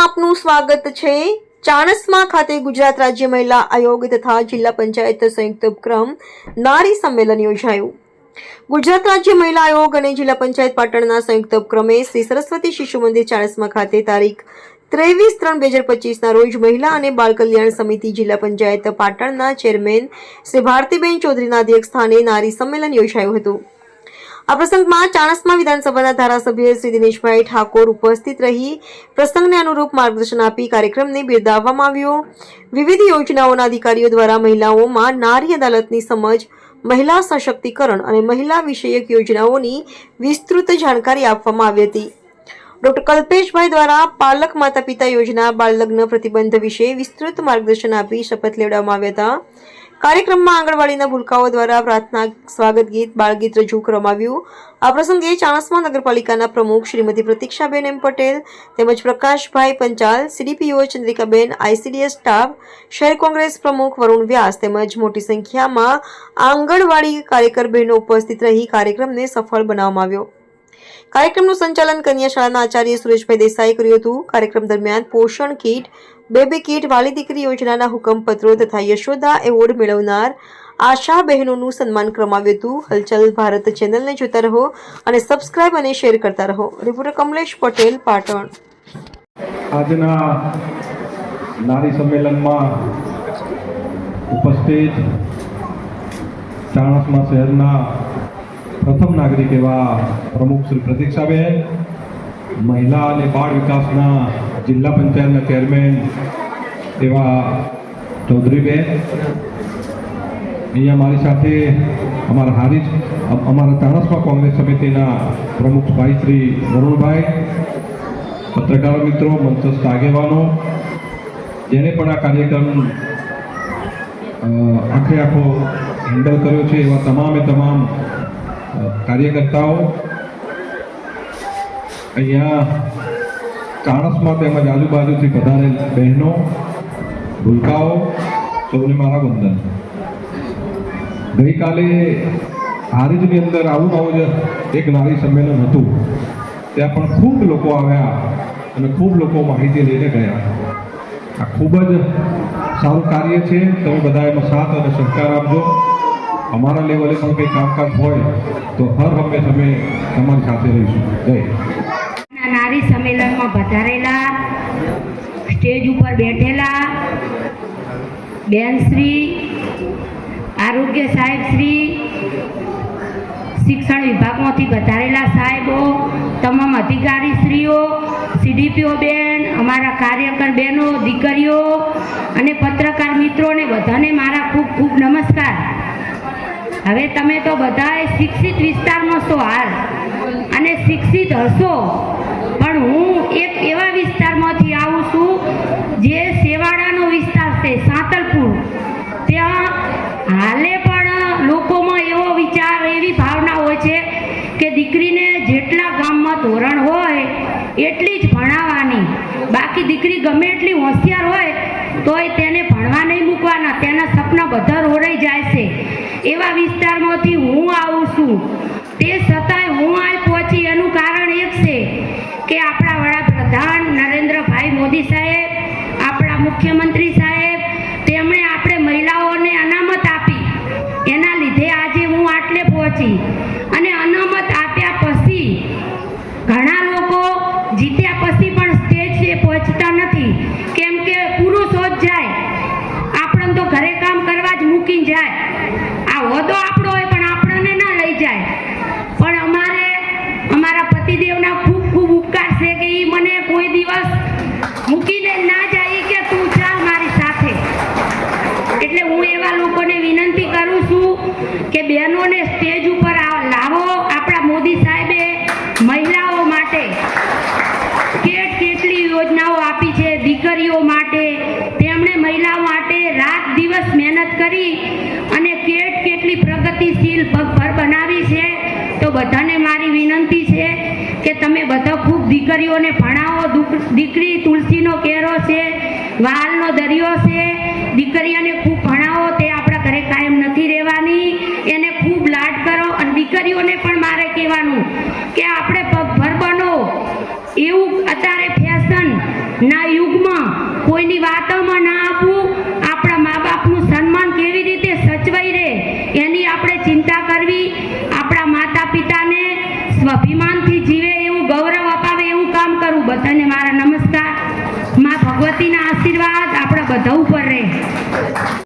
ન્યૂઝમાં આપનું સ્વાગત છે। ચાણસ્મા ખાતે ગુજરાત રાજ્ય મહિલા આયોગ તથા જિલ્લા પંચાયત સંયુક્ત ઉપક્રમ નારી સંમેલન યોજાયું। ગુજરાત રાજ્ય મહિલા આયોગ અને જિલ્લા પંચાયત પાટણના સંયુક્ત ઉપક્રમે શ્રી સરસ્વતી શિશુ મંદિર ચાણસ્મા ખાતે તારીખ 23/3/2025 ના રોજ મહિલા અને બાળ કલ્યાણ સમિતિ જિલ્લા પંચાયત પાટણના ચેરમેન શ્રી ભારતીબેન ચૌધરીના અધ્યક્ષ સ્થાને નારી સંમેલન યોજાયું હતું। આ પ્રસંગમાં ચાણસ્મા વિધાનસભાના ધારાસભ્ય શ્રી દિનેશભાઈ ઠાકોર ઉપસ્થિત રહી પ્રસંગને અનુરૂપ માર્ગદર્શન આપી કાર્યક્રમને બિરદાવવામાં આવ્યો। વિવિધ યોજનાઓના અધિકારીઓ દ્વારા મહિલાઓમાં નારી અદાલતની સમજ, મહિલા સશક્તિકરણ અને મહિલા વિષયક યોજનાઓની વિસ્તૃત જાણકારી આપવામાં આવી હતી। ડોક્ટર કલ્પેશભાઈ દ્વારા પાલક માતા પિતા યોજના, બાળ લગ્ન પ્રતિબંધ વિશે વિસ્તૃત માર્ગદર્શન આપી શપથ લેવડાવવામાં આવ્યા હતા। કાર્યક્રમમાં આંગણવાડીના ભૂલકાઓ દ્વારા પ્રાર્થના, સ્વાગત ગીત, બાળગીત રજૂ કરવામાં આવ્યું। આ પ્રસંગે ચાણસ્મા નગરપાલિકાના પ્રમુખ શ્રીમતી પ્રતીક્ષાબેન એમ પટેલ તેમજ Prakashbhai Panchal, CDPO Chandrikaben, ICDS staff, શહેર કોંગ્રેસ પ્રમુખ વરુણ વ્યાસ તેમજ મોટી સંખ્યામાં આંગણવાડી કાર્યકર બહેનો ઉપસ્થિત રહી કાર્યક્રમને સફળ બનાવવામાં આવ્યો। કાર્યક્રમનું સંચાલન કન્યા શાળાના આચાર્ય સુરેશભાઈ દેસાઈ કર્યું હતું। કાર્યક્રમ દરમિયાન પોષણ કીટ, બેબી કીટ, વાલી દીકરી યોજનાના હુકમપત્રો તથા યશોદા એવોર્ડ મેળવનાર આશા બહેનોનું સન્માન કરવામાં આવ્યું હતું। હલચલ ભારત ચેનલને જોતા રહો અને સબસ્ક્રાઇબ અને શેર કરતા રહો। રિપોર્ટર કમલેશ પટેલ, પાટણ। આજના નારી સંમેલનમાં ઉપસ્થિત ચાણસ્મા શહેરના પ્રથમ નાગરિક એવા પ્રમુખ શ્રી પ્રતીક્ષાબેન, મહિલા અને બાળ વિકાસના જિલ્લા પંચાયતના ચેરમેન એવા ચૌધરીબેન, અહીંયા મારી સાથે અમારા ચાણસ્મા કોંગ્રેસ સમિતિના પ્રમુખ ભાઈ શ્રી વરુણભાઈ, પત્રકાર મિત્રો, મંચસ્થ આગેવાનો, જેને પણ આ કાર્યક્રમ આખો હેન્ડલ કર્યો છે એવા તમામ કાર્યકર્તાઓ, અહીંયા ચાણસ્મા તેમજ આજુબાજુથી પધારેલ બહેનો, ભૂલકાઓ, સૌને મારા વંદન। ગઈકાલે હારીજની અંદર આવું જ એક નારી સંમેલન હતું, ત્યાં પણ ખૂબ લોકો આવ્યા અને ખૂબ લોકો માહિતી લઈને ગયા। આ ખૂબ જ સારું કાર્ય છે, તમે બધા એમાં સાથ અને સહકાર આપજો। અમારા લેવલે પણ કંઈ કામકાજ હોય તો હર હંમેશ અમે તમારી સાથે રહીશું। જય નારી સંમેલનમાં પધારેલા, સ્ટેજ ઉપર બેઠેલા બેનશ્રી, આરોગ્ય સાહેબશ્રી, શિક્ષણ વિભાગમાંથી પધારેલા સાહેબો, તમામ અધિકારીશ્રીઓ, સીડીપીઓ બેન, અમારા કાર્યકર બહેનો, દીકરીઓ અને પત્રકાર મિત્રોને બધાને મારા ખૂબ ખૂબ નમસ્કાર। હવે તમે તો બધાએ શિક્ષિત વિસ્તારમાં છો હાલ અને શિક્ષિત હશો, પણ હું એક એવા વિસ્તારમાંથી આવું છું જે સેવાડાનો વિસ્તાર છે, સાંતલપુર। ત્યાં હાલે પણ લોકોમાં એવો વિચાર, એવી ભાવના હોય છે કે દીકરીને જેટલા ગામમાં ધોરણ હોય એટલી જ ભણાવવાની, બાકી દીકરી ગમે એટલી હોશિયાર હોય તોય તેને ભણવા નહીં મૂકવાના, તેના સપના બધા રોરાઈ જાય છે। એવા વિસ્તારમાંથી હું આવું છું, તે છતાંય હું અહીં પહોંચી એનું કારણ એક છે કે આપણા વડાપ્રધાન નરેન્દ્રભાઈ મોદી સાહેબ, આપણા મુખ્યમંત્રી સાહેબ, તેમણે આપણે મહિલાઓને અનામત આપી, એના લીધે આજે હું આટલે પહોંચી। અને અનામત આપ્યા પછી ઘણા લોકો જીત્યા પછી પણ સ્ટેજ પહોંચતા નથી, કેમ કે પુરુષો જ જાય, આપણને તો ઘરે કામ કરવા જ મૂકીને જાય। આ હોદ્દો આપણો હોય પણ આપણને ના લઈ જાય, પણ અમારા પતિદેવના ખૂબ ખૂબ ઉપકાર છે કે એ મને કોઈ દિવસ મૂકીને ના જાય કે તું ચાલ મારી સાથે। એટલે હું એવા લોકોને વિનંતી કરું છું કે બહેનોને સ્ટેજ ઉપર લાવો। આપણા મોદી સાહેબે મહિલાઓ માટે કેટલી યોજનાઓ આપી છે, દીકરીઓ માટે, તેમણે મહિલાઓ માટે રાત દિવસ મહેનત કરી અને કેટલી પ્રગતિશીલ પગભર બનાવી છે। તો બધાને મારી વિનંતી છે કે તમે બધા ખૂબ દીકરીઓને ભણાવો। દીકરી તુલસીનો કેરો છે, વાલનો દરિયો છે, દીકરીઓને ખૂબ ભણાવો। તે આપણા ઘરે કાયમ નથી રહેવાની, એને ખૂબ લાડ કરો। અને દીકરીઓને પણ મારે કહેવાનું કે આપણે પગભર બનો, એવું અત્યારે ફેશન ના ગૌરવથી જીવે એવું, ગૌરવ અપાવે એવું કામ કરું. બધાને મારા નમસ્કાર. માં ભગવતીના આશીર્વાદ આપણા બધા ઉપર રહે.